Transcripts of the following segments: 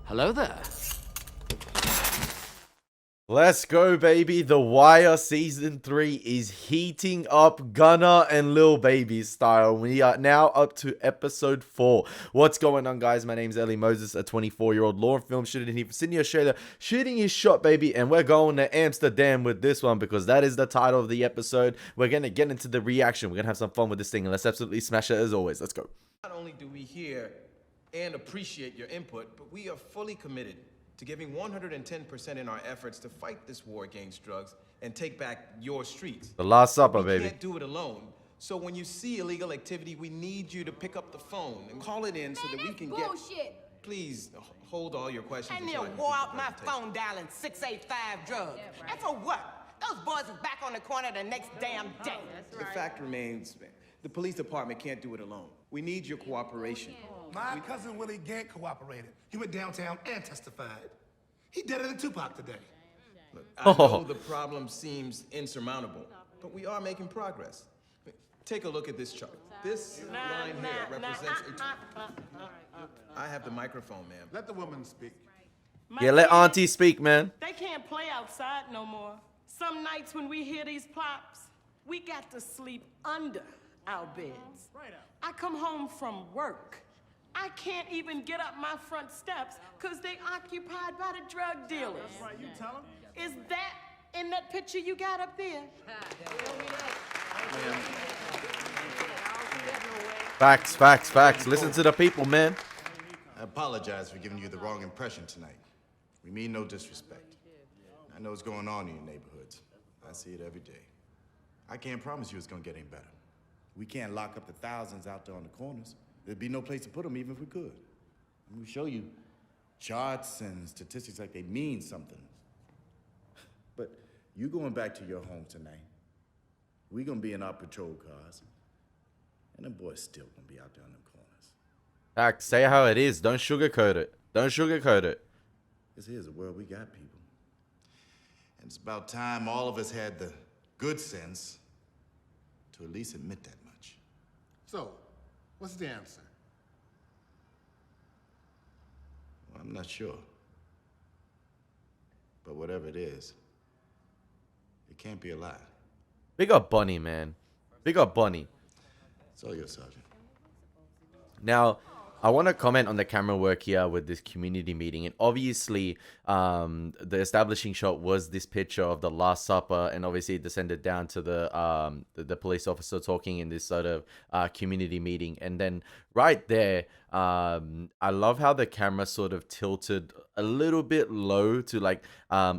Hello there. Let's go, baby. The Wire Season 3 is heating up Gunner and Lil Baby style. We are now up to episode 4. What's going on, guys? My name's Elie Moses, a 24-year-old law and film student here from Sydney, Australia, shooting his shot, baby. And we're going to Amsterdam with this one because that is the title of the episode. We're going to get into the reaction. We're going to have some fun with this thing, and let's absolutely smash it as always. Let's go. Not only do we hear and appreciate your input, but we are fully committed to giving 110% in our efforts to fight this war against drugs and take back your streets. The Last Supper, We baby. can't do it alone. So when you see illegal activity, we need you to pick up the phone and call it in so that we can get... bullshit. Please hold all your questions. And until they'll I wore complete out the my presentation. phone dialing 685 drugs. And for what? Those boys is back on the corner the next damn day. The fact remains, the police department can't do it alone. We need your cooperation. My cousin Willie Gantt cooperated. He went downtown and testified. He deader than Tupac today. Look, I know the problem seems insurmountable, but we are making progress. Take a look at this chart. This line here represents I have the microphone, ma'am. Let the woman speak. Yeah, let Auntie speak, man. They can't play outside no more. Some nights when we hear these plops, we got to sleep under our beds. I come home from work. I can't even get up my front steps because they occupied by the drug dealers. That's right, you tell them. Is that in that picture you got up there? Facts, facts, facts. Listen to the people, man. I apologize for giving you the wrong impression tonight. We mean no disrespect. I know what's going on in your neighborhoods. I see it every day. I can't promise you it's gonna get any better. We can't lock up the thousands out there on the corners. There'd be no place to put them even if we could. And we show you charts and statistics like they mean something. But you going back to your home tonight, we gonna be in our patrol cars, and them boys still gonna be out there on them corners. Facts. Say how it is. Don't sugarcoat it. Don't sugarcoat it. This here's the world we got, people. And it's about time all of us had the good sense to at least admit that much. So, what's the answer? Well, I'm not sure. But whatever it is, it can't be a lie. Big up Bunny, man. Big up Bunny. It's all yours, Sergeant. Now, I want to comment on the camera work here with this community meeting. And obviously, the establishing shot was this picture of the Last Supper. And obviously, it descended down to the police officer talking in this sort of community meeting. And then right there, I love how the camera sort of tilted a little bit low to like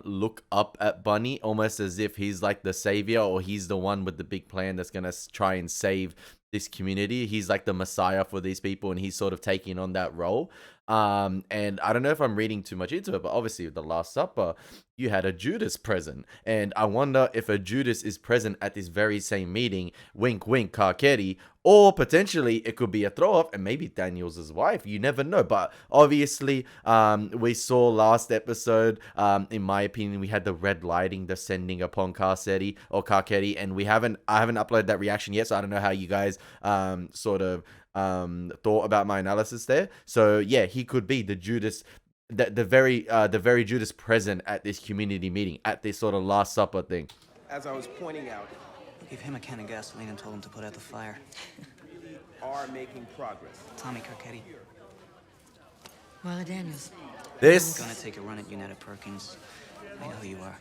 look up at Bunny, almost as if he's like the savior or he's the one with the big plan that's going to try and save this community. He's like the messiah for these people, and he's sort of taking on that role. And I don't know if I'm reading too much into it, but obviously with the Last Supper, you had a Judas present, and I wonder if a Judas is present at this very same meeting. Wink, wink, Carcetti. Or potentially it could be a throw off, and maybe Daniel's his wife. You never know. But obviously, we saw last episode, in my opinion, we had the red lighting descending upon Carcetti, and I haven't uploaded that reaction yet, so I don't know how you guys sort of thought about my analysis there. So yeah, he could be the Judas, the very Judas present at this community meeting, at this sort of Last Supper thing. As I was pointing out, Gave him a can of gasoline and told him to put out the fire. we are making progress. Tommy Carcetti. Marla Daniels. This Gonna take a run at United Perkins. I know who you are.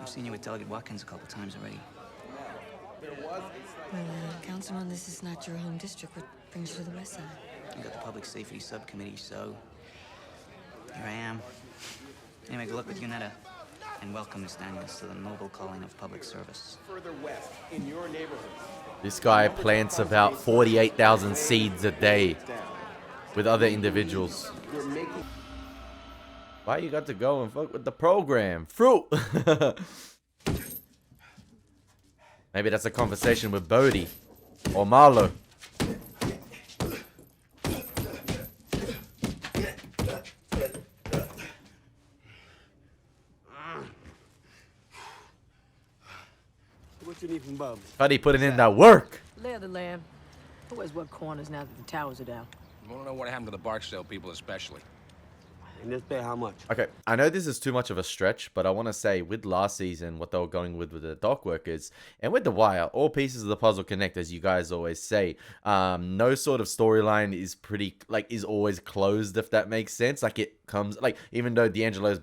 I've seen you with Delegate Watkins a couple times already. Well, Councilman, this is not your home district. What brings you to the west side? You got the Public Safety Subcommittee, so here I am. Anyway, good luck with UNETA. And welcome, Miss Daniels, to the noble calling of public service. Further west, in your neighborhood. This guy plants about 48,000 seeds a day with other individuals. We're making... Why you got to go and fuck with the program? Fruit! Maybe that's a conversation with Bodhi or Marlo. What you need from Bubs? Buddy putting in that work. Lay of the land. Who has what corners now that the towers are down? You want to know what happened to the Barksdale people especially? And just pay how much? Okay, I know this is too much of a stretch, but I want to say with last season, what they were going with the dock workers and with The Wire, all pieces of the puzzle connect, as you guys always say. No sort of storyline is is always closed, if that makes sense. Like it comes, like even though D'Angelo's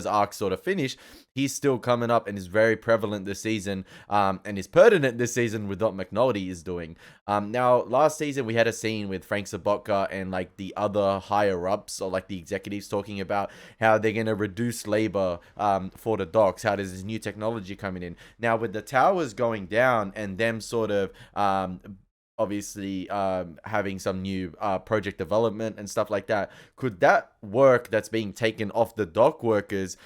arc sort of finished, he's still coming up and is very prevalent this season, and is pertinent this season with what McNulty is doing. Now, last season we had a scene with Frank Sobotka and like the other higher ups or like the executives talking about how they're gonna reduce labor for the docks. How there's this new technology coming in now with the towers going down and them sort of obviously having some new project development and stuff like that. Could that work that's being taken off the dock workers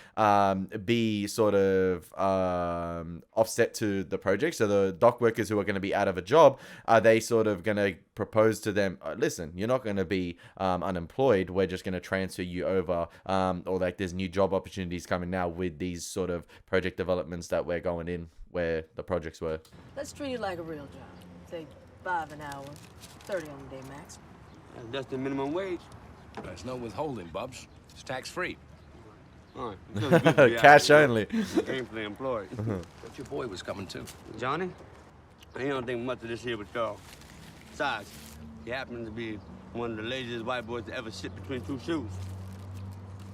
be sort of offset to the project? So the dock workers who are going to be out of a job, are they sort of going to propose to them, listen, you're not going to be unemployed, we're just going to transfer you over, or like there's new job opportunities coming now with these sort of project developments that we're going in where the projects were? Let's treat it like a real job. Say 5 an hour, 30 on the day max. That's the minimum wage. There's no withholding, Bubs. It's tax-free. All right. Cash only. Gainfully employed. But your boy was coming too. Johnny? I don't think much of this here with y'all. Besides, he happens to be one of the laziest white boys to ever sit between two shoes.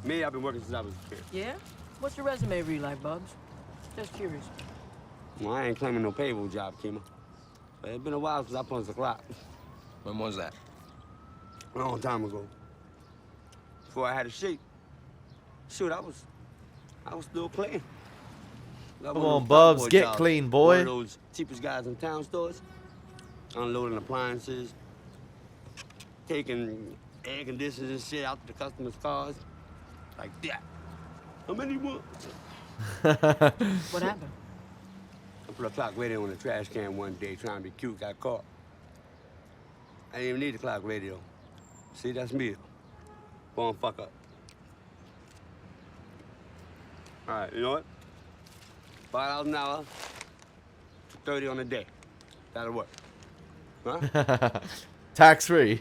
Me, I've been working since I was a kid. Yeah? What's your resume read like, Bubs? Just curious. Well, I ain't claiming no payroll job, Kima. But it's been a while since I punched the clock. When was that? A long time ago. Before I had a sheet. Shoot, I was still clean. Come on, Bubs, get clean, boy. One of those cheapest guys in town stores. Unloading appliances. Taking air conditioners and shit out to the customers' cars. Like that. How many want? What happened? I put a clock radio on the trash can one day trying to be cute, got caught. I didn't even need the clock radio. See, that's me. Go on, fuck up. All right, you know what? $5 an hour, 30 on a day. That'll work. Huh? Tax free.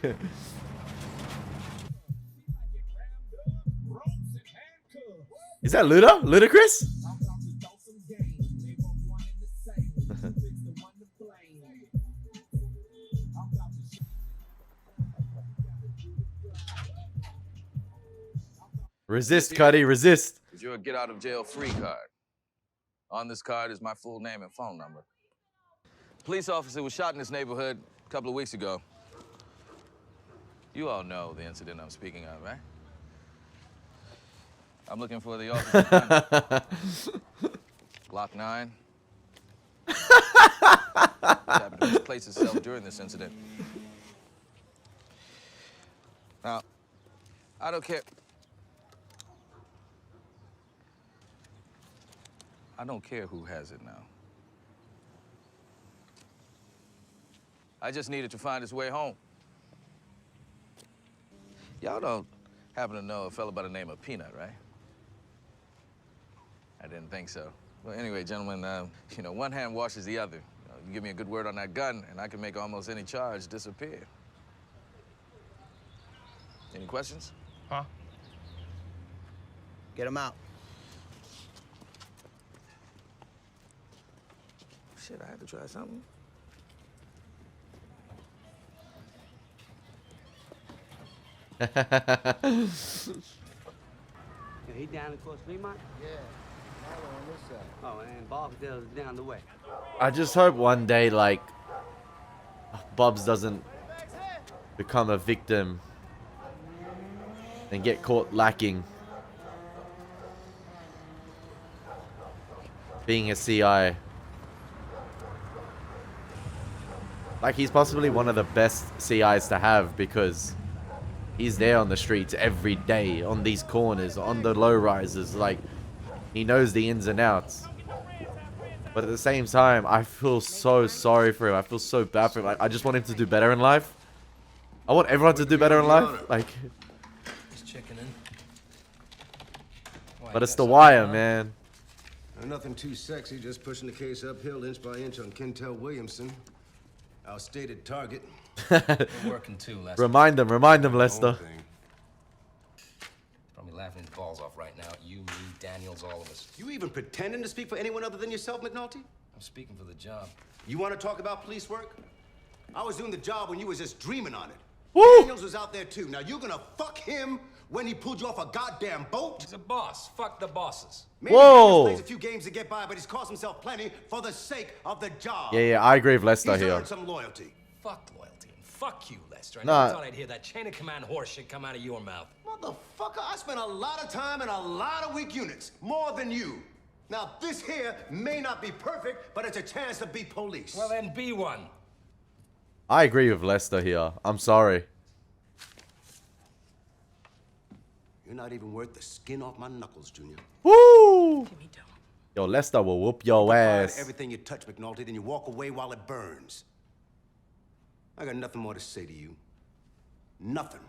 Is that Ludacris? Resist, Cuddy, resist. It's your get out of jail free card. On this card is my full name and phone number. Police officer was shot in this neighborhood a couple of weeks ago. You all know the incident I'm speaking of, right? I'm looking for the officer. Block 9. Happened to misplace itself during this incident. Now, I don't care. I don't care who has it now. I just needed to find his way home. Y'all don't happen to know a fella by the name of Peanut, right? I didn't think so. Well, anyway, gentlemen, you know, one hand washes the other. You give me a good word on that gun, and I can make almost any charge disappear. Any questions? Huh? Get him out. Shit, I had to try something. Yeah, he down across Fremont? Yeah, Marlo on this side. Oh, and Barksdale's down the way. I just hope one day, like, Bubs doesn't become a victim and get caught lacking being a CI. Like, he's possibly one of the best CIs to have because he's there on the streets every day, on these corners, on the low rises. Like, he knows the ins and outs. But at the same time, I feel so sorry for him. I feel so bad for him. Like, I just want him to do better in life. I want everyone to do better in life. Like, Just checking in. but it's The Wire, man. Nothing too sexy, just pushing the case uphill inch by inch on Kentel Williamson. Our stated target. We're working too, Lester. Remind them, Lester. laughing his balls off right now. You, me, Daniels, all of us. You even pretending to speak for anyone other than yourself, McNulty? I'm speaking for the job. You want to talk about police work? I was doing the job when you was just dreaming on it. Woo! Daniels was out there too. Now you're gonna fuck him when he pulled you off a goddamn boat? He's a boss. Fuck the bosses. Maybe Whoa! Daniels plays a few games to get by, but he's cost himself plenty for the sake of the job. Yeah, I agree with Lester He's here. earned some loyalty. Fuck loyalty. And fuck you, Lester. I Nah. never thought I'd hear that chain of command horse shit come out of your mouth. Motherfucker, I spent a lot of time in a lot of weak units. More than you. Now, this here may not be perfect, but it's a chance to be police. Well, then be one. I agree with Lester here. I'm sorry. You're not even worth the skin off my knuckles, Junior. Woo! Yo, Lester will whoop your Fire ass. everything you touch, McNulty, then you walk away while it burns. I got nothing more to say to you. Nothing.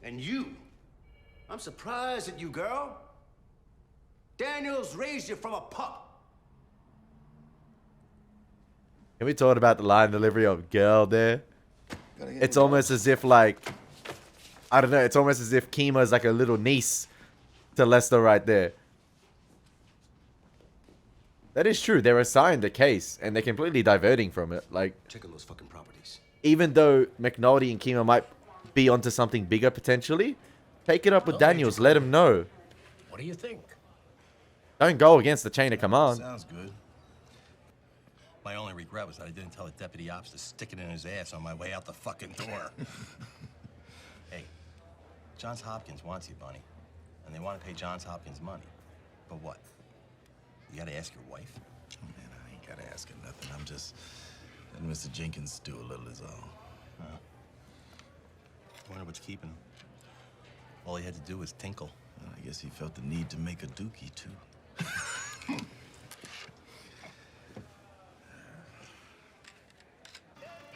And you, I'm surprised at you, girl. Daniels raised you from a pup. Can we talk about the line delivery of girl there? It's almost as if like, I don't know, it's almost as if Kima's like a little niece to Lester right there. That is true. They're assigned a case and they're completely diverting from it. Like, checking those fucking properties. Even though McNulty and Kima might be onto something bigger potentially, take it up with Daniels. Let him know. What do you think? Don't go against the chain of command. Sounds good. My only regret was that I didn't tell the deputy ops to stick it in his ass on my way out the fucking door. Hey, Johns Hopkins wants you, Bunny. And they want to pay Johns Hopkins money. But what? You gotta ask your wife? Oh, man, I ain't gotta ask her nothing. I'm just letting Mr. Jenkins do a little is all. I wonder what's keeping him. All he had to do was tinkle. Well, I guess he felt the need to make a dookie, too.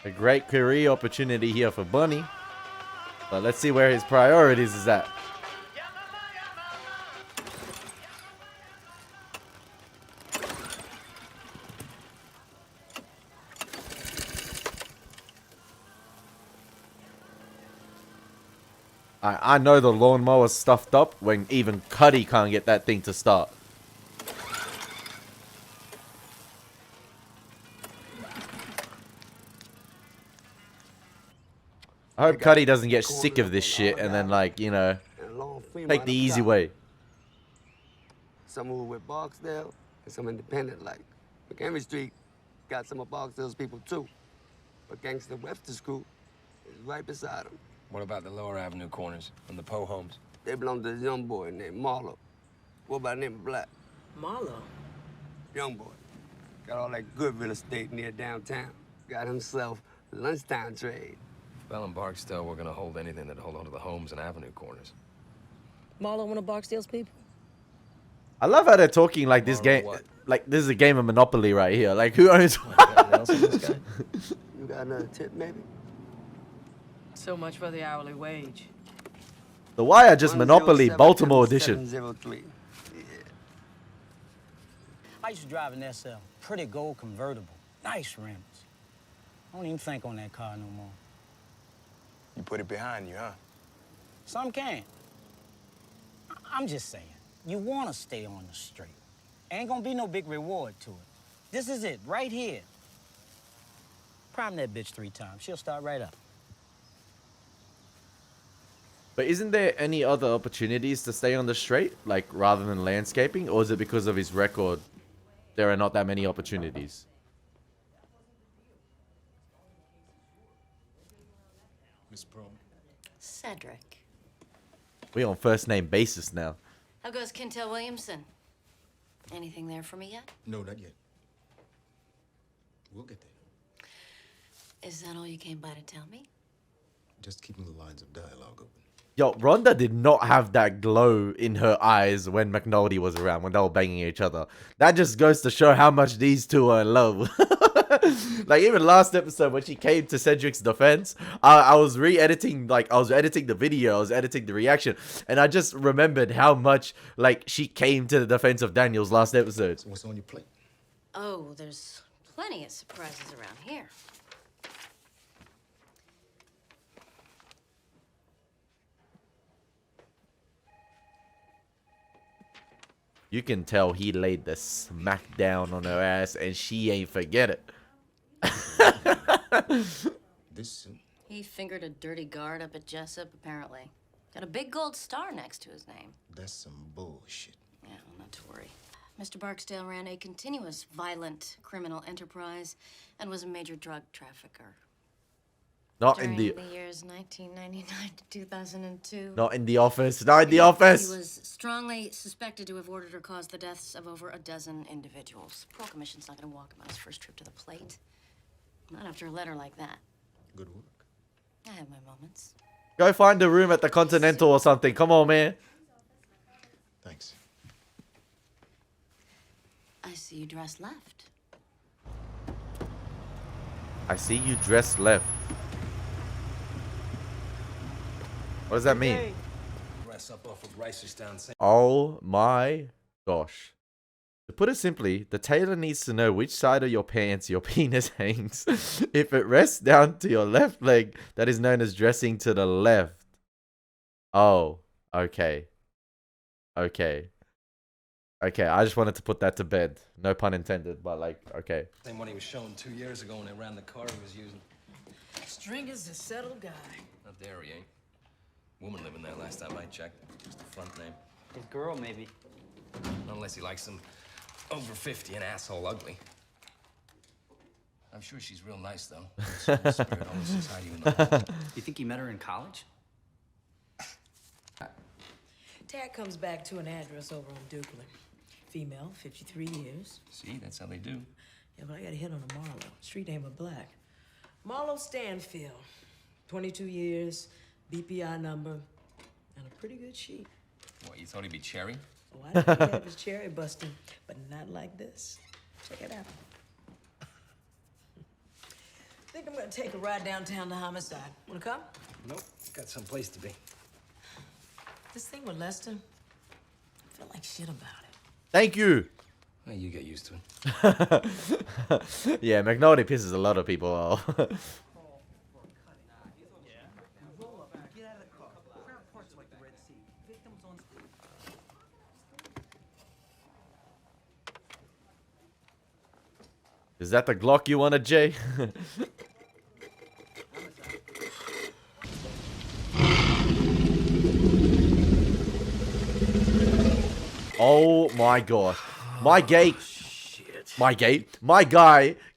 A great career opportunity here for Bunny. But let's see where his priorities is at. I know the lawnmower's stuffed up when even Cuddy can't get that thing to start. I hope Cuddy doesn't get sick of this shit and then, like, you know, take the easy way. Some who with Barksdale and some independent like. McHenry Street got some of Barksdale's people too. But Gangster Webster's crew is right beside them. What about the Lower Avenue corners and the Poe homes? They belong to this young boy named Marlowe. What about him Black? Marlowe? Young boy. Got all that good real estate near downtown. Got himself a lunchtime trade. Bell and Barksdale were gonna hold anything that hold on to the homes and avenue corners. Marlowe, one of Barksdale's people? I love how they're talking like this game, like this is a game of Monopoly right here. Like, who owns what? You got another tip, maybe? So much for the hourly wage. The Wire just Monopoly Baltimore edition. 703. I used to drive an SL, pretty gold convertible, nice rims. I don't even think on that car no more. You put it behind you, huh? Some can. I'm just saying, you want to stay on the straight. Ain't gonna be no big reward to it. This is it, right here. Prime that bitch 3 times. She'll start right up. But isn't there any other opportunities to stay on the straight, like rather than landscaping, or is it because of his record there are not that many opportunities? Miss Pearl. Cedric. We on first name basis now. How goes Kintel Williamson? Anything there for me yet? No, not yet. We'll get there. Is that all you came by to tell me? Just keeping the lines of dialogue open. Yo, Rhonda did not have that glow in her eyes when McNulty was around, when they were banging each other. That just goes to show how much these two are in love. Like, even last episode when she came to Cedric's defense, I was re-editing, like, I was editing the video, I was editing the reaction, and I just remembered how much, like, she came to the defense of Daniels last episode. So what's on your plate? Oh, there's plenty of surprises around here. You can tell he laid the smack down on her ass and she ain't forget it. He fingered a dirty guard up at Jessup, apparently. Got a big gold star next to his name. That's some bullshit. Yeah, well, not to worry. Mr. Barksdale ran a continuous violent criminal enterprise and was a major drug trafficker. Not During in the years 1999 to 2002. Not in the office. Not in the office. He was strongly suspected to have ordered or caused the deaths of over a dozen individuals. Parole Commission's not going to walk him on his first trip to the plate. Not after a letter like that. Good work. I have my moments. Go find a room at the Continental or something. Come on, man. Thanks. I see you dressed left. I see you dressed left. What does that mean? Dress up off of Reisterstown. Oh my gosh. To put it simply, the tailor needs to know which side of your pants your penis hangs. If it rests down to your left leg, that is known as dressing to the left. Oh, okay. Okay. Okay, I just wanted to put that to bed. No pun intended, but like, okay. Same one he was showing 2 years ago when they ran the car he was using. Stringer's a settled guy. Not there, he ain't. Woman living there last time I checked. Just the front name. His girl, maybe. Unless he likes them over 50 and asshole ugly. I'm sure she's real nice, though. The spirit always says hi to you in the hall. You think he met her in college? Tag comes back to an address over on Dukeland. Female, 53 years. See, that's how they do. Yeah, but I got a hit on a Marlowe. Street name of Black. Marlowe Stanfield. 22 years, BPI number, and a pretty good sheet. What, you thought he'd be cherry? Oh, I think he had his cherry busting, but not like this. Check it out. Think I'm gonna take a ride downtown to Homicide. Wanna come? Nope, got some place to be. This thing with Lester, I feel like shit about it. Thank you. Well, you get used to it. Yeah, McNulty pisses a lot of people off. Is that the Glock you wanted, Jay? Oh my gosh. My guy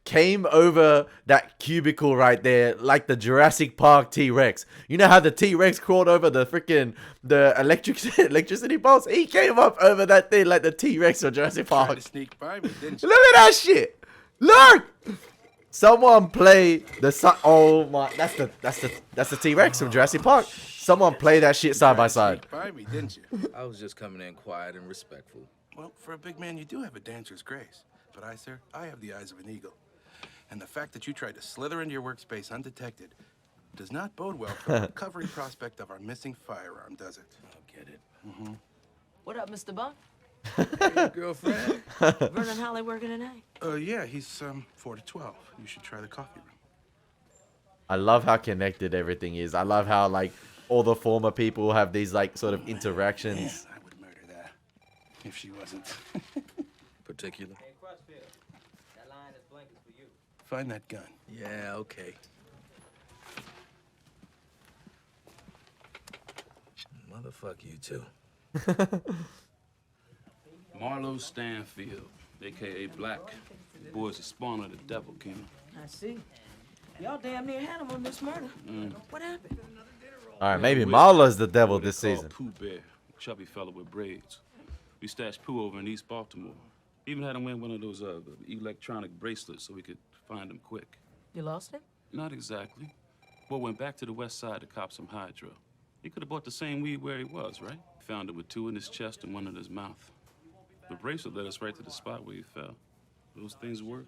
came over that cubicle right there like the Jurassic Park T-Rex. You know how the T-Rex crawled over the freaking electricity poles? He came up over that thing like the T-Rex from Jurassic Park. Tried to sneak by me, didn't you? Look at that shit. Look. Someone play the oh my, that's the T-Rex from Jurassic Park. Someone play that shit side by side. By me, didn't you? I was just coming in quiet and respectful. Well, for a big man, you do have a dancer's grace. But sir, I have the eyes of an eagle. And the fact that you tried to slither into your workspace undetected does not bode well for the recovery prospect of our missing firearm, does it? I'll get it. Mm-hmm. What up, Mr. Buck? Hey, girlfriend. Vernon Holly working tonight? Yeah, he's 4 to 12. You should try the coffee room. I love how connected everything is. I love how like all the former people have these like sort of interactions. Yeah, I would murder that if she wasn't. Particular? Find that gun. Yeah, okay. Motherfuck you too. Marlowe Stanfield, a.k.a. Black. The boy's a spawn of the devil, King. I see. Y'all damn near had him on this murder. What happened? All right, maybe Marlowe's the devil this season. Pooh Bear, chubby fella with braids. We stashed Pooh over in East Baltimore. Even had him wear one of those electronic bracelets so we could find him quick. You lost him? Not exactly. Boy went back to the west side to cop some hydro. He could have bought the same weed where he was, right? Found it with 2 in his chest and 1 in his mouth. The bracelet led us right to the spot where he fell. Those things work.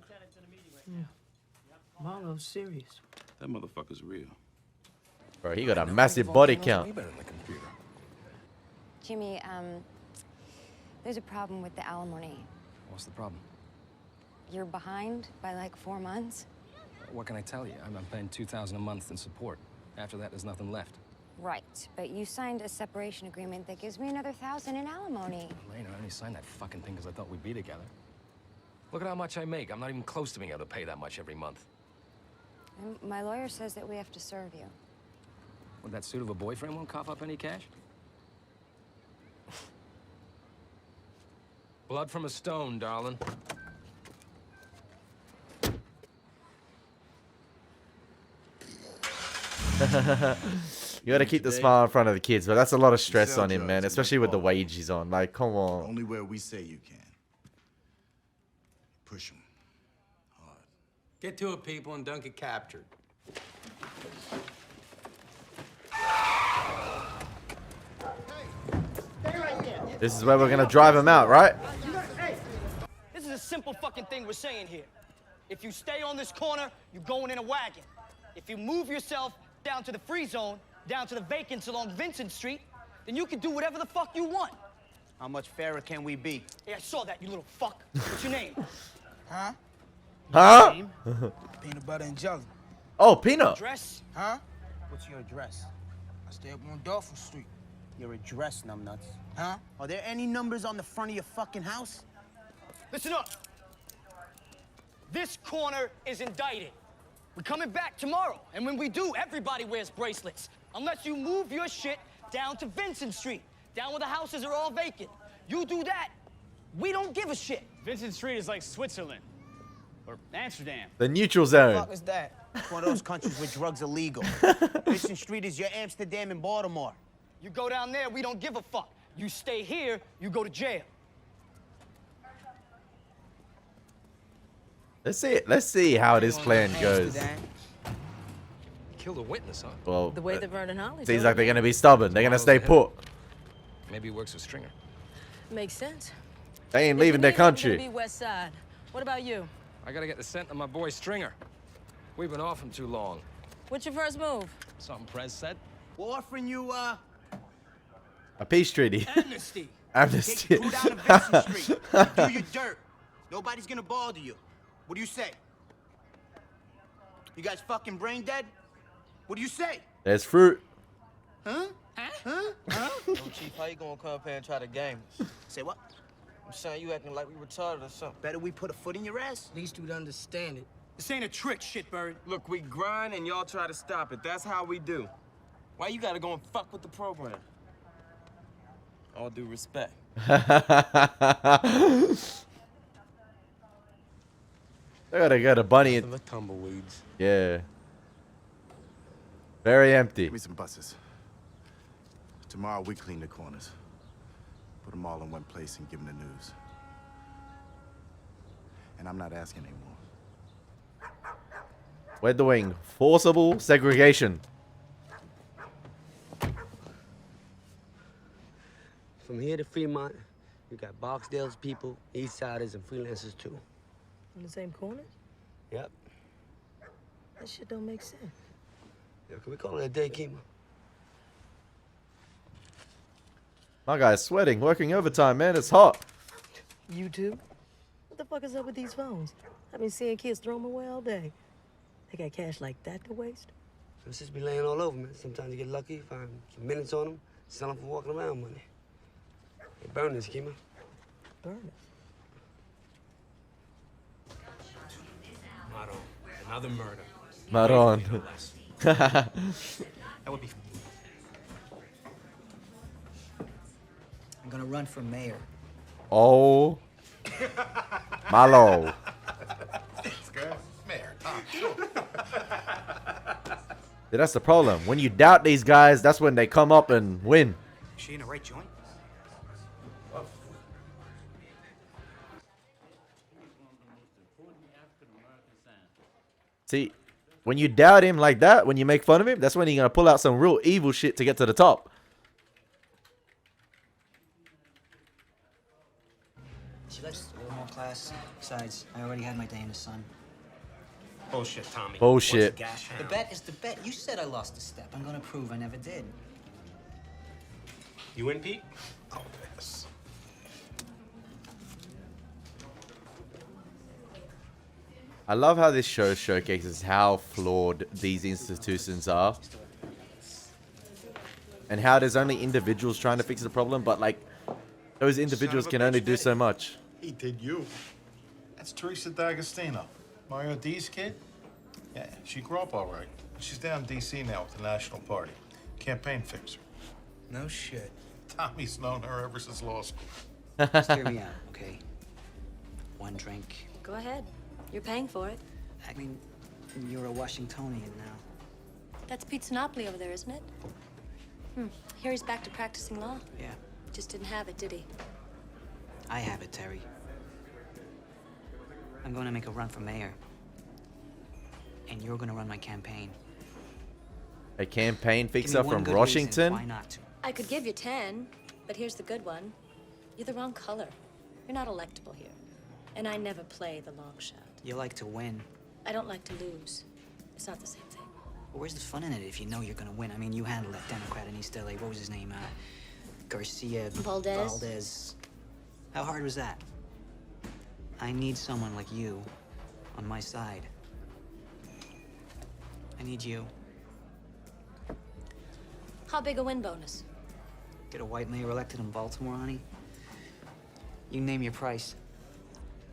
Yeah. Marlowe's serious. That motherfucker's real. Bro, he got a massive body count. Jimmy, there's a problem with the alimony. What's the problem? You're behind by like 4 months. What can I tell you? I'm paying $2,000 a month in support. After that, there's nothing left. Right, but you signed a separation agreement that gives me another $1,000 in alimony. Lane, I only signed that fucking thing because I thought we'd be together. Look at how much I make. I'm not even close to being able to pay that much every month. And my lawyer says that we have to serve you. Well, that suit of a boyfriend won't cough up any cash? Blood from a stone, darling. You gotta keep the smile in front of the kids, but that's a lot of stress on him, man, especially with the wage he's on. Like, come on. Only where we say you can. Push him. Get to it, people, and don't get captured. This is where we're gonna drive him out, right? Hey, this is a simple fucking thing we're saying here. If you stay on this corner, you're going in a wagon. If you move yourself down to the free zone, down to the vacants along Vincent Street, then you can do whatever the fuck you want. How much fairer can we be? Hey, I saw that, you little fuck. What's your name? Huh? Huh? Peanut butter and jelly. Oh, peanut. Address? Huh? What's your address? I stay up on Dolphin Street. Your address, numbnuts. Huh? Are there any numbers on the front of your fucking house? Listen up. This corner is indicted. We're coming back tomorrow, and when we do, everybody wears bracelets. Unless you move your shit down to Vincent Street, down where the houses are all vacant. You do that, we don't give a shit. Vincent Street is like Switzerland. Or Amsterdam. The neutral What the zone. fuck is that? It's one of those countries where drugs are legal. Vincent Street is your Amsterdam and Baltimore. You go down there, we don't give a fuck. You stay here, you go to jail. Let's see how this plan goes. Killed a witness, huh? Well, The way that Vernon Holly seems told like they're me. gonna be stubborn. They're gonna stay put. Maybe he works with Stringer. Makes sense. They ain't If leaving you their need it, I'm gonna country. Be West Side. What about you? I gotta get the scent of my boy Stringer. We've been off him too long. What's your first move? Something Prez said. We're offering you, A peace treaty. amnesty. Amnesty. Take you down to Vincent Street. You do your dirt. Nobody's gonna bother you. What do you say? You guys fucking brain dead? What do you say? There's fruit. Huh? Huh? Huh? Yo, Chief, how you gonna come up here and try to game us? Say what? I'm saying you acting like we retarded or something. Better we put a foot in your ass? At least you'd understand it. This ain't a trick, shitbird. Look, we grind and y'all try to stop it. That's how we do. Why you gotta go and fuck with the program? All due respect. They gotta get a bunny. Nothing but tumbleweeds. Yeah. Very empty. Give me some buses. Tomorrow we clean the corners. Put them all in one place and give them the news. And I'm not asking anymore. We're doing forcible segregation. From here to Fremont, you got Barksdale's people, Eastsiders, and freelancers too. In the same corners? Yep. That shit don't make sense. Yo, can we call it a day, Kima? My guy's sweating, working overtime, man. It's hot. You too? What the fuck is up with these phones? I've been seeing kids throw them away all day. They got cash like that to waste? Let's just be laying all over, man. Sometimes you get lucky, find some minutes on them, sell them for walking around money. Hey, burn this, Kima. Burn it. Maron, another murder. Maron. That would be. I'm gonna run for mayor. Oh. Malo. Mayor, sure. Yeah, that's the problem. When you doubt these guys, that's when they come up and win. She in the right joint? See, when you doubt him like that, when you make fun of him, that's when you're gonna pull out some real evil shit to get to the top. She likes a little more class. Besides, I already had my day in the sun. Bullshit, Tommy. Bullshit. What's the gash The hound? bet is the bet. You said I lost a step. I'm gonna prove I never did. You in, Pete? Oh, yes. I love how this show showcases how flawed these institutions are. and how there's only individuals trying to fix the problem, but like those individuals can only do so much. He did you. That's Teresa D'Agostino, Mario D's kid. Yeah, she grew up all right. She's down in D.C. now with the National Party. Campaign fixer. No shit. Tommy's known her ever since law school. Just hear me out, okay? One drink. Go ahead. You're paying for it. I mean, you're a Washingtonian now. That's Pete Sinopoli over there, isn't it? Here he's back to practicing law. Yeah. Just didn't have it, did he? I have it, Terry. I'm going to make a run for mayor. And you're going to run my campaign. A campaign Give me fixer one from good reason Washington? why not to. I could give you 10, but here's the good one. You're the wrong color. You're not electable here. And I never play the long shot. You like to win. I don't like to lose. It's not the same thing. But where's the fun in it if you know you're going to win? I mean, you handled that Democrat in East LA. What was his name? Garcia... Valdez. How hard was that? I need someone like you on my side. I need you. How big a win bonus? Get a white mayor elected in Baltimore, honey. You name your price.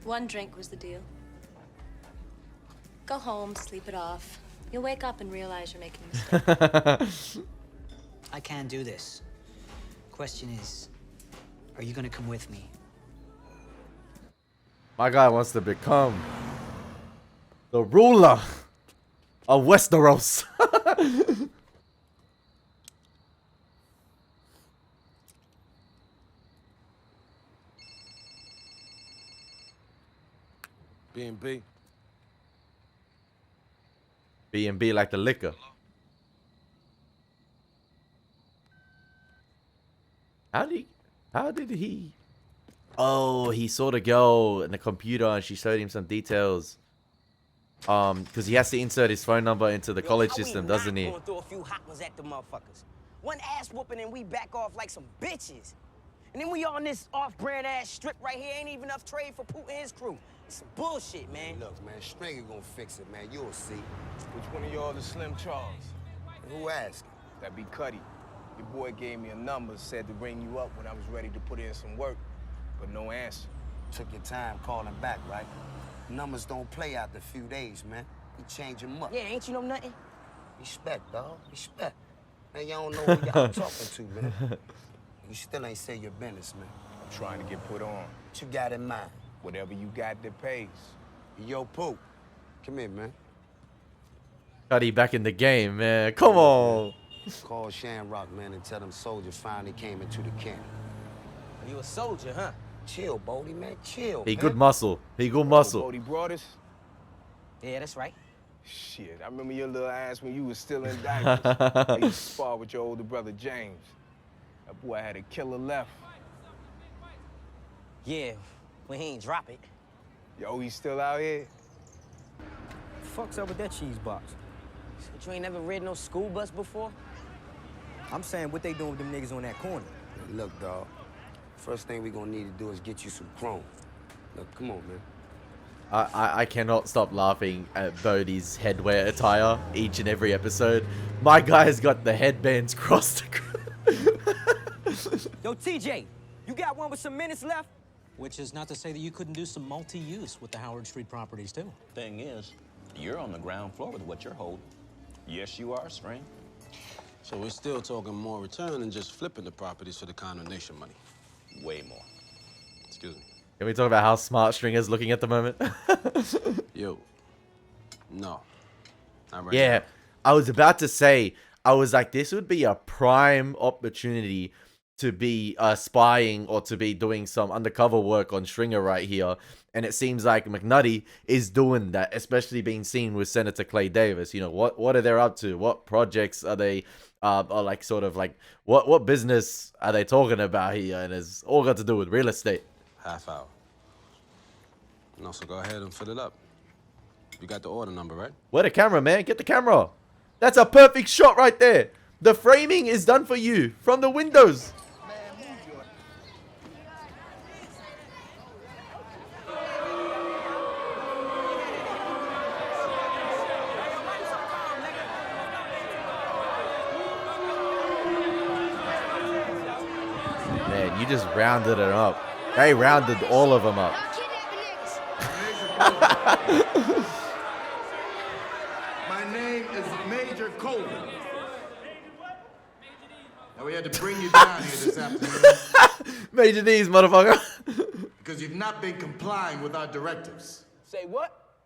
1 drink was the deal. Go home, sleep it off. You'll wake up and realize you're making a mistake. I can do this. Question is, are you gonna come with me? My guy wants to become the ruler of Westeros. B&B. B&B like the liquor. How did he? Oh, he saw the girl in the computer and she showed him some details. Because he has to insert his phone number into the college system, doesn't he? Going through a few hot ones at the motherfuckers. One ass whooping and we back off like some bitches. And then we on this off-brand ass strip right here. Ain't even enough trade for Putin and his crew. It's some bullshit, man. Look, man, Stringer gonna fix it, man. You'll see. Which one of y'all is Slim Charles? Who asked? That be Cuddy. Your boy gave me a number, said to ring you up when I was ready to put in some work, but no answer. Took your time calling back, right? Numbers don't play after a few days, man. You change them up. Yeah, ain't you know nothing? Respect, dog. Respect. Man, y'all don't know who y'all talking to, man. You still ain't say your business, man. I'm trying to get put on. What you got in mind? Whatever you got that pays. Yo, Poop. Come here, man. Cuddy back in the game, man. Come on. Call Shamrock, man, and tell them soldiers finally came into the camp. You a soldier, huh? Chill, Bodie, man. Chill, He man. good muscle. He good muscle. Bodie brought us? Yeah, that's right. Shit, I remember your little ass when you was still in diapers. I used to spar with your older brother, James. That boy had a killer left. Yeah, when he ain't drop it. Yo, he's still out here? Fuck's up with that cheese box? But you ain't never ridden no school bus before? I'm saying what they doing with them niggas on that corner. Hey, look, dog. First thing we gonna need to do is get you some chrome. Look, come on, man. I cannot stop laughing at Bodie's headwear attire each and every episode. My guy's got the headbands crossed. Yo, TJ, you got one with some minutes left? Which is not to say that you couldn't do some multi-use with the Howard Street properties, too. Thing is, you're on the ground floor with what you're holding. Yes, you are, String. So we're still talking more return than just flipping the properties for the condemnation money. Way more. Excuse me. Can we talk about how smart Stringer's looking at the moment? Yo. No. Not right Yeah, now. I was about to say, I was like, this would be a prime opportunity to be spying or to be doing some undercover work on Stringer right here. And it seems like McNutty is doing that, especially being seen with Senator Clay Davis. You know, what are they up to? What projects are they, are like sort of like, what business are they talking about here? And it's all got to do with real estate. Half hour. No, so go ahead and fill it up. You got the order number, right? Where the camera, man? Get the camera. That's a perfect shot right there. The framing is done for you from the windows. You just rounded it up. They rounded all of them up. My name is Major Colvin. Now we had to bring you down here this afternoon. Major D's, motherfucker. Because you've not been complying with our directives. Say what?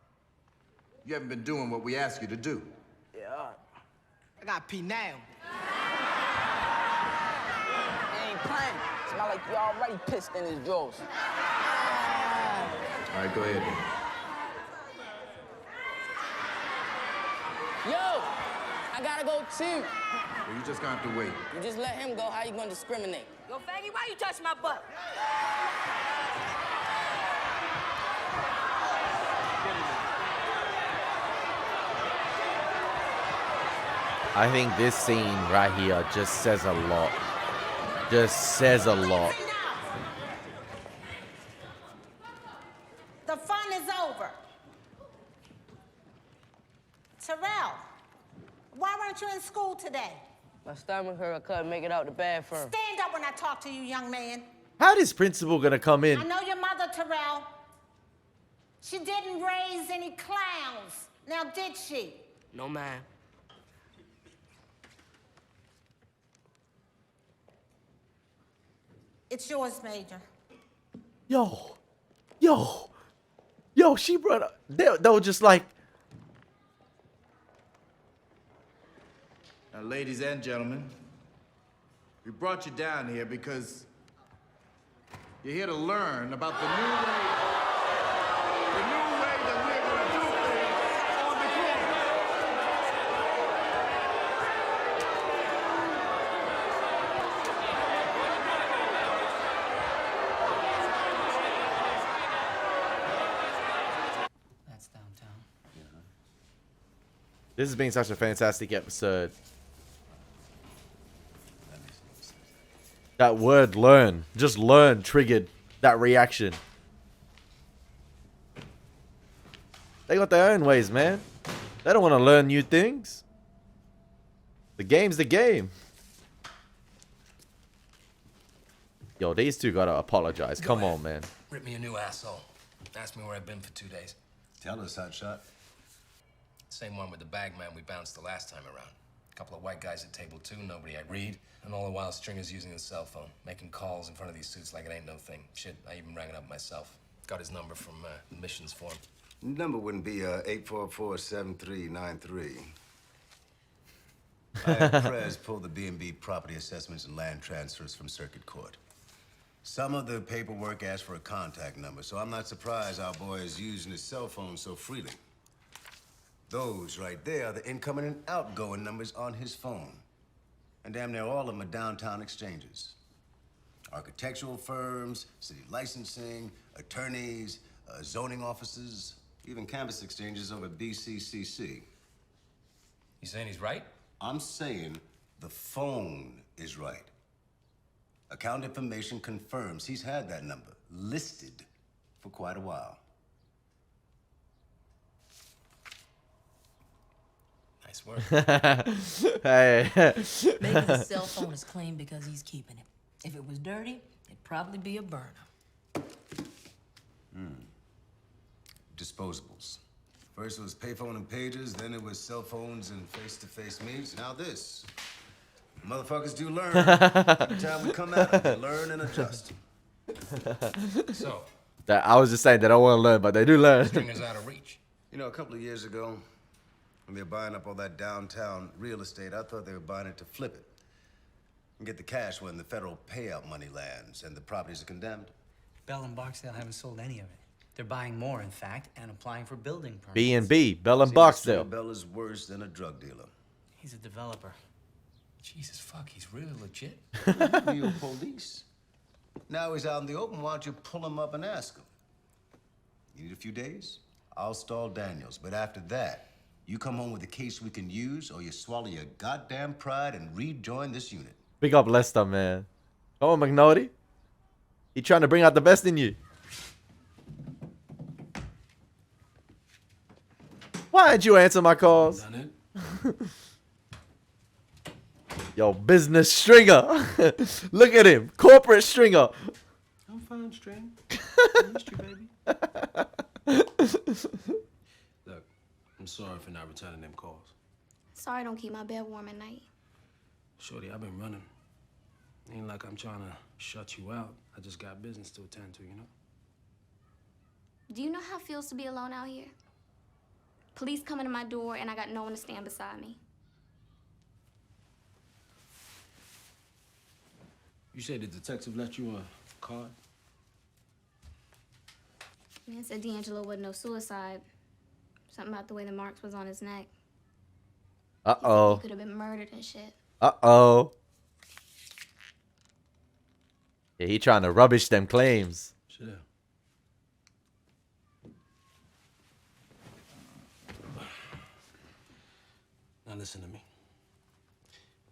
You haven't been doing what we asked you to do. Yeah, all right. I got pee now. He ain't playing. Smell like you already pissed in his drawers. All right, go ahead. Yo, I gotta go too. Well, you just gonna have to wait. You just let him go, how you gonna discriminate? Yo, faggy, why you touch my butt? I think this scene right here just says a lot. Just says a lot. The fun is over. Terrell, why weren't you in school today? My stomach hurt, I couldn't make it out the bathroom. Stand up when I talk to you, young man. How is principal gonna come in? I know your mother, Terrell. She didn't raise any clowns. Now, did she? No, ma'am. It's yours, Major. Yo, she brought up. They were just like. Now, ladies and gentlemen, we brought you down here because you're here to learn about the new way that we're going to do things on the court. That's downtown. This has been such a fantastic episode. That word learn, just learn, triggered that reaction. They got their own ways, man. They don't want to learn new things. The game's the game. Yo, these two gotta apologize. Come on, man. Rip me a new asshole. Ask me where I've been for 2 days. Tell us, hotshot. Same one with the bag man we bounced the last time around. A couple of white guys at table 2, nobody I read. And all the while, Stringer's using his cell phone, making calls in front of these suits like it ain't no thing. Shit, I even rang it up myself. Got his number from the missions form. Number wouldn't be 844-7393. I had Prez pull the B&B property assessments and land transfers from circuit court. Some of the paperwork asked for a contact number, so I'm not surprised our boy is using his cell phone so freely. Those right there are the incoming and outgoing numbers on his phone. And damn near all of them are downtown exchanges. Architectural firms, city licensing, attorneys, zoning offices, even campus exchanges over at BCCC. You saying he's right? I'm saying the phone is right. Account information confirms he's had that number listed for quite a while. Nice work. Hey. Maybe the cell phone is clean because he's keeping it. If it was dirty, it'd probably be a burner. Disposables. First it was payphone and pages, then it was cell phones and face-to-face meets. Now this. Motherfuckers do learn. Every time we come at them, they learn and adjust. So, That I was just saying that I want to learn, but they do learn. Stringer's out of reach. You know, a couple of years ago, when they were buying up all that downtown real estate, I thought they were buying it to flip it and get the cash when the federal payout money lands and the properties are condemned. Bell and Barksdale haven't sold any of it. They're buying more, in fact, and applying for building permits. B&B, Bell and See, Barksdale. Mr. Bell is worse than a drug dealer. He's a developer. Jesus fuck, he's really legit. Real police. Now he's out in the open. Why don't you pull him up and ask him? You need a few days? I'll stall Daniels. But after that, you come home with a case we can use, or you swallow your goddamn pride and rejoin this unit. Big up Lester, man. Come on, McNulty. He trying to bring out the best in you. Why didn't you answer my calls? Done it. Yo, business stringer. Look at him. Corporate stringer. I'm fine, String. Missed you, baby. Look, I'm sorry for not returning them calls. Sorry I don't keep my bed warm at night. Shorty, I've been running. Ain't like I'm trying to shut you out. I just got business to attend to, you know? Do you know how it feels to be alone out here? Police coming to my door and I got no one to stand beside me. You say the detective left you a card? Man said D'Angelo wasn't no suicide. Something about the way the marks was on his neck. Uh-oh. He could have been murdered and shit. Uh-oh. Yeah, he trying to rubbish them claims. Sure. Now listen to me.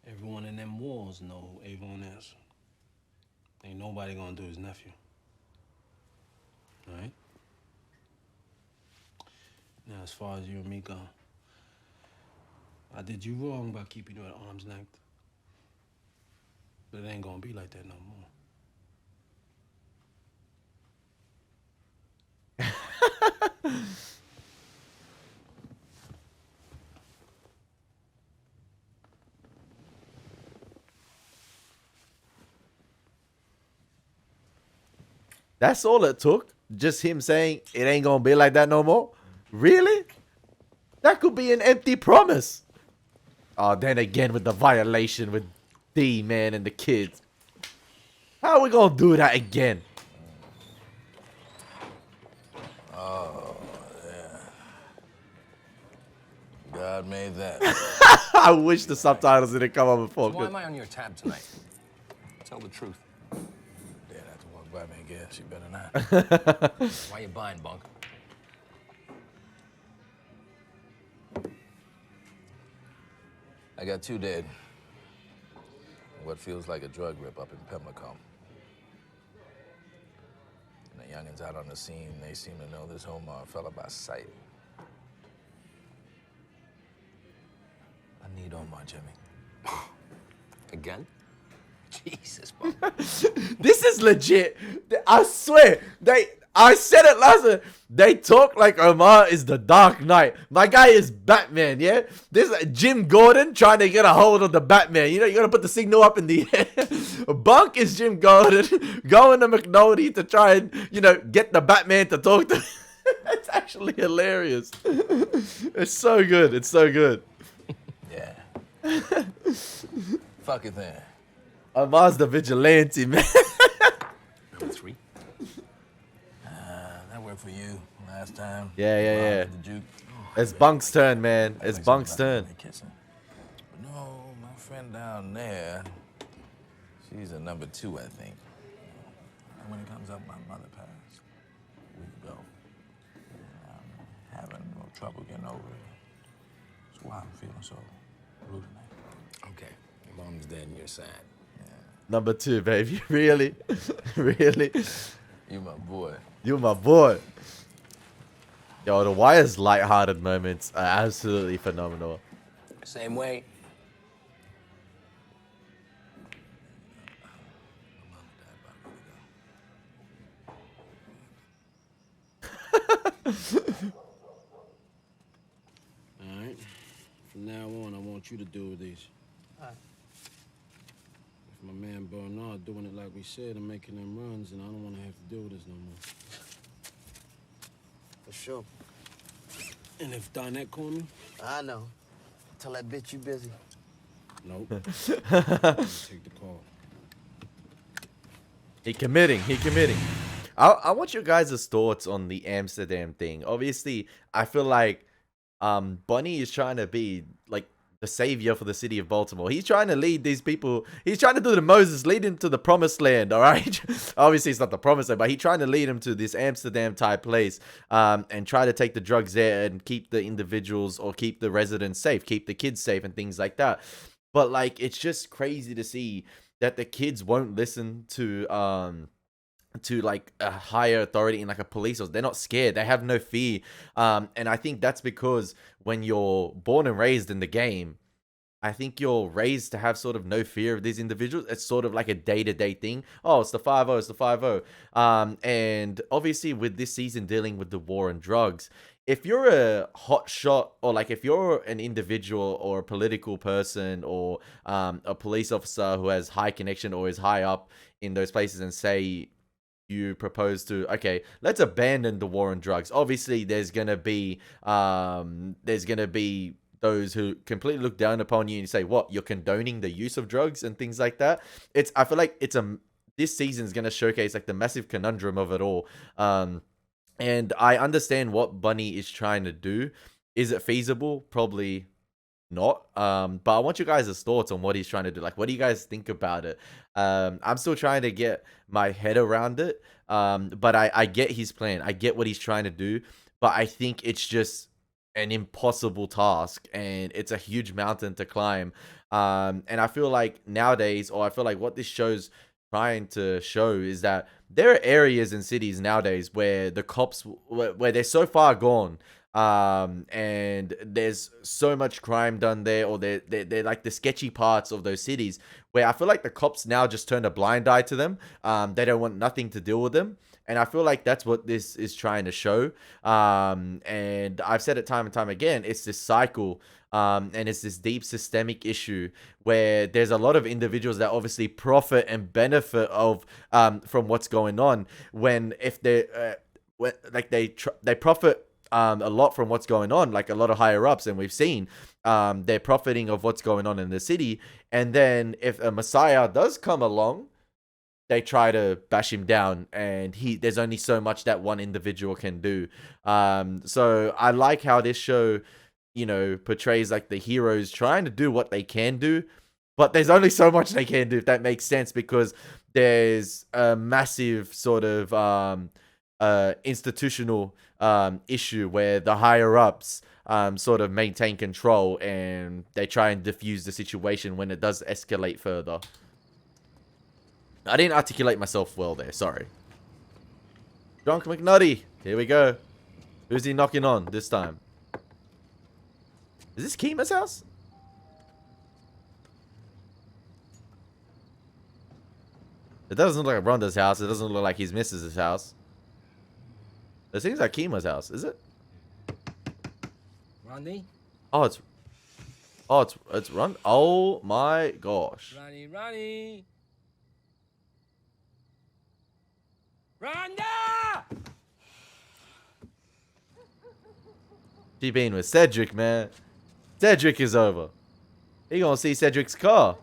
Everyone in them walls know who Avon is. Ain't nobody gonna do his nephew. All right? Now, as far as you and me go, I did you wrong by keeping you at arm's length. But it ain't gonna be like that no more. That's all it took. Just him saying it ain't gonna be like that no more. Really? That could be an empty promise. Oh, then again with the violation with D, man, and the kids. How are we gonna do that again? Oh, yeah. God made that. I wish the subtitles didn't come up before. Why am I on your tab tonight? Tell the truth. Yeah, that's the one black man gets. You better not. Why you buying, Bunk? I got 2 dead. What feels like a drug rip up in Pimlico. And the youngins out on the scene, they seem to know this Omar fella by sight. I need Omar, Jimmy. Again? Jesus, Bunk. This is legit. I swear. I said it last time. They talk like Omar is the Dark Knight. My guy is Batman, yeah? This is Jim Gordon trying to get a hold of the Batman. You know, you gotta put the signal up in the air. Bunk is Jim Gordon going to McNulty to try and, you know, get the Batman to talk to. It's actually hilarious. It's so good. It's so good. Yeah. Fuck it then. Omar's the vigilante, man. Number 3. That worked for you last time. Yeah. The Duke. It's Bunk's turn, man. It's Bunk's turn. But no, my friend down there, she's a number 2, I think. And when it comes up, my mother passed a week ago. I'm having no trouble getting over it. That's why I'm feeling so blue tonight. Okay, your mom's dead and you're sad. Number 2, baby. Really? Really? You my boy. You my boy. Yo, the Wire's lighthearted moments are absolutely phenomenal. Same way. Alright? From now on, I want you to do these. Alright. If my man Bernard doing it like we said and making them runs, and I don't want to have to deal with this no more. For sure. And if Donette call me? I know. Tell that bitch you busy. Nope. Take the call. He committing. I want your guys' thoughts on the Amsterdam thing. Obviously, I feel like Bunny is trying to be like the savior for the city of Baltimore. He's trying to lead these people. He's trying to do the Moses, lead him to the promised land, all right? Obviously, it's not the promised land, but he's trying to lead him to this Amsterdam-type place and try to take the drugs there and keep the individuals or keep the residents safe, keep the kids safe and things like that. But, like, it's just crazy to see that the kids won't listen to like a higher authority in like a police force. They're not scared. They have no fear. And I think that's because when you're born and raised in the game, I think you're raised to have sort of no fear of these individuals. It's sort of like a day-to-day thing. Oh, it's the 5-0, it's the 5-0. And obviously with this season dealing with the war on drugs, if you're a hot shot, or like if you're an individual or a political person or a police officer who has high connection or is high up in those places, and say you propose to, okay, let's abandon the war on drugs. Obviously there's gonna be those who completely look down upon you and say, what, you're condoning the use of drugs and things like that. I feel like this season is going to showcase like the massive conundrum of it all. And I understand what Bunny is trying to do. Is it feasible? Probably not. But I want you guys' thoughts on what he's trying to do. Like, what do you guys think about it? I'm still trying to get my head around it. But I get his plan. I get what he's trying to do. But I think it's just an impossible task, and it's a huge mountain to climb. And I feel like nowadays, or I feel like what this show's trying to show, is that there are areas in cities nowadays where the cops, where they're so far gone, and there's so much crime done there, or they're like the sketchy parts of those cities, where I feel like the cops now just turn a blind eye to them. They don't want nothing to deal with them. And I feel like that's what this is trying to show. And I've said it time and time again, it's this cycle, and it's this deep systemic issue where there's a lot of individuals that obviously profit and benefit of from what's going on. They profit a lot from what's going on, like a lot of higher ups, and we've seen they're profiting of what's going on in the city. And then if a messiah does come along, they try to bash him down, and there's only so much that one individual can do. So I like how this show, portrays like the heroes trying to do what they can do, but there's only so much they can do, if that makes sense, because there's a massive sort of institutional issue where the higher ups sort of maintain control, and they try and diffuse the situation when it does escalate further. I didn't articulate myself well there, sorry. Drunk McNutty, here we go. Who's he knocking on this time? Is this Kima's house? It doesn't look like Rhonda's house. It doesn't look like his missus' house. It seems like Kima's house, is it? Ronnie? Oh, it's Ron. Oh my gosh. Ronnie! Rhonda! She been with Cedric, man. Cedric is over. He gonna see Cedric's car.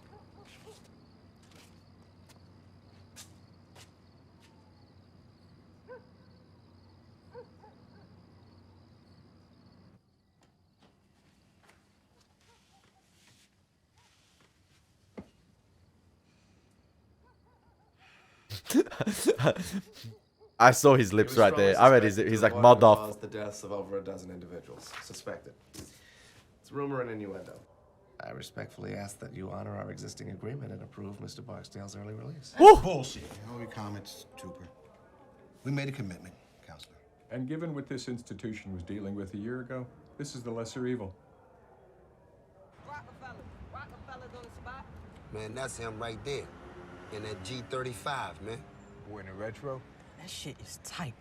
I saw his lips right there. I read he's like mud off. Caused the deaths of over a dozen individuals suspected. It's rumor and innuendo. I respectfully ask that you honor our existing agreement and approve Mr. Barksdale's early release. That's bullshit. No comments, Trooper. We made a commitment, Counselor. And given what this institution was dealing with a year ago, this is the lesser evil. Man, that's him right there. In that G35, man. We're in a retro? That shit is tight.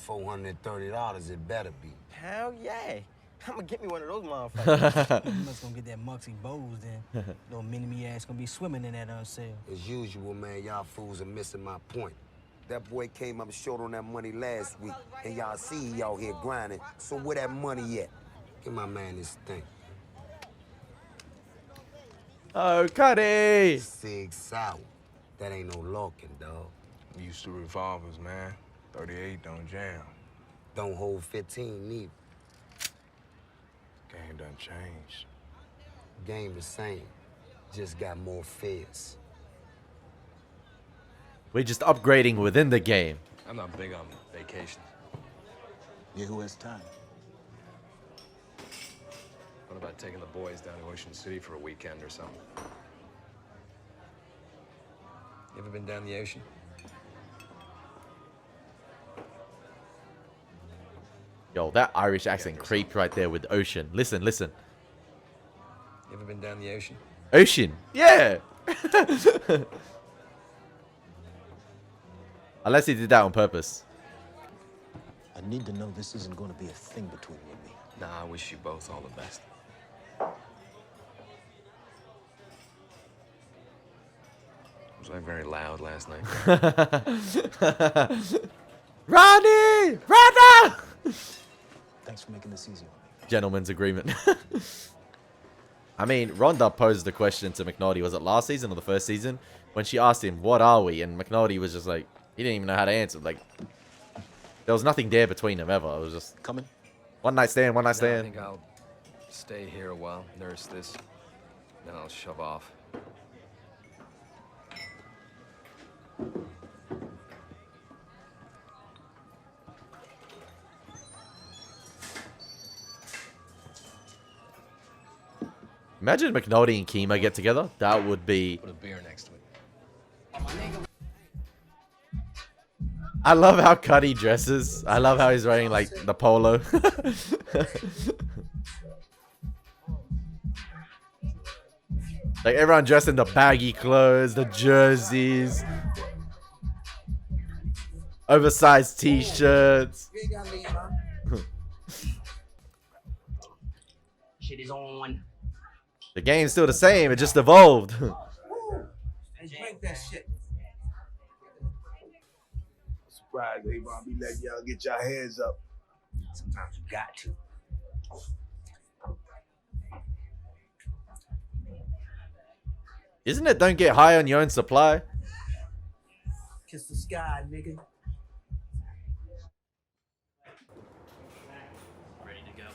$430, it better be. Hell yeah. I'm gonna get me one of those motherfuckers. You must gonna get that Muxy Bose then. Little mini-me ass gonna be swimming in that sale. As usual, man, y'all fools are missing my point. That boy came up short on that money last week, and y'all see he out here grinding. So where that money at? Give my man this thing. Oh, Cuddy! Sig Sauer. That ain't no locking, dog. Used to revolvers, man. 38 don't jam. Don't hold 15 neither. Game done changed. Game the same. Just got more fierce. We're just upgrading within the game. I'm not big on vacations. Yeah, who has time? What about taking the boys down to Ocean City for a weekend or something? You ever been down the ocean? Yo, that Irish accent creeped right there with ocean. Listen. You ever been down the ocean? Ocean, yeah. Unless he did that on purpose. I need to know this isn't going to be a thing between you and me. Nah, I wish you both all the best. Was I very loud last night? Ronnie! Rhonda! Thanks for making this easy on me. Gentleman's agreement. I mean, Rhonda posed the question to McNulty, was it last season or the first season? When she asked him, what are we? And McNulty was just like, he didn't even know how to answer. Like, there was nothing there between them ever. It was just coming. One night stand, one night No, I stand. think I'll stay here a while, nurse this, then I'll shove off. Imagine McNulty and Kima get together. That would be... Put a beer next to it. I love how Cuddy dresses. I love how he's wearing, like, the polo. Like, everyone dressed in the baggy clothes, the jerseys. Oversized t-shirts. Shit is on. The game's still the same. It just evolved. Hey, drink that shit. Surprised Avon be letting y'all get your hands up. Sometimes you got to. Isn't it don't get high on your own supply? Kiss the sky, nigga. Ready to go?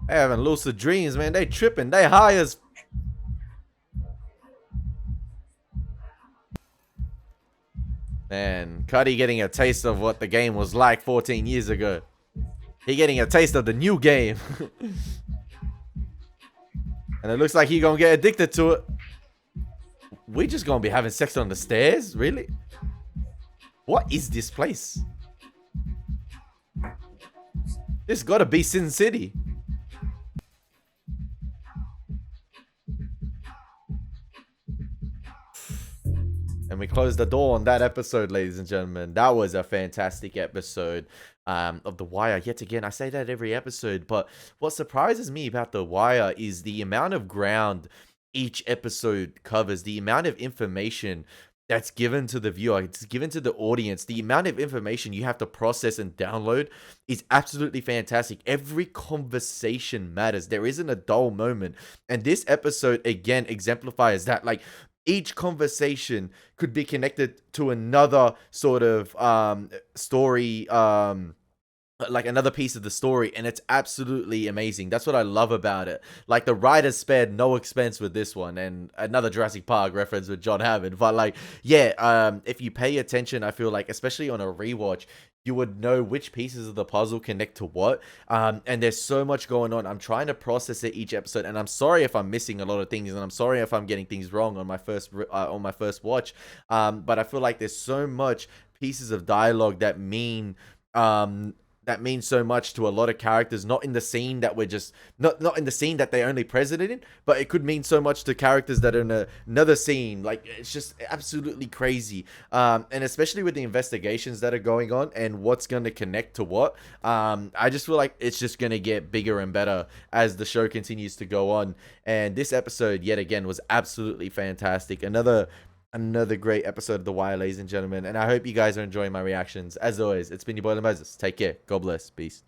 They having lucid dreams, man. They tripping. They high as... Man, Cuddy getting a taste of what the game was like 14 years ago. He getting a taste of the new game. And it looks like he gonna get addicted to it. We just gonna be having sex on the stairs? Really? What is this place? This gotta be Sin City. And we close the door on that episode, ladies and gentlemen. That was a fantastic episode of The Wire. Yet again, I say that every episode, but what surprises me about The Wire is the amount of ground each episode covers, the amount of information that's given to the viewer, it's given to the audience. The amount of information you have to process and download is absolutely fantastic. Every conversation matters. There isn't a dull moment. And this episode, again, exemplifies that. Like, each conversation could be connected to another sort of story, like another piece of the story, and it's absolutely amazing. That's what I love about it. Like, the writers spared no expense with this one, and another Jurassic Park reference with John Hammond. But like, yeah, if you pay attention, I feel like, especially on a rewatch, you would know which pieces of the puzzle connect to what. And there's so much going on. I'm trying to process it each episode, and I'm sorry if I'm missing a lot of things, and I'm sorry if I'm getting things wrong on my first watch. But I feel like there's so much pieces of dialogue that mean so much to a lot of characters, not in the scene that we're just not in the scene that they're only present in, but it could mean so much to characters that are in another scene. Like, it's just absolutely crazy. And especially with the investigations that are going on and what's going to connect to what, I just feel like it's just going to get bigger and better as the show continues to go on. And this episode, yet again, was absolutely fantastic. Another great episode of The Wire, ladies and gentlemen. And I hope you guys are enjoying my reactions. As always, it's been your boy Elie Moses. Take care. God bless. Peace.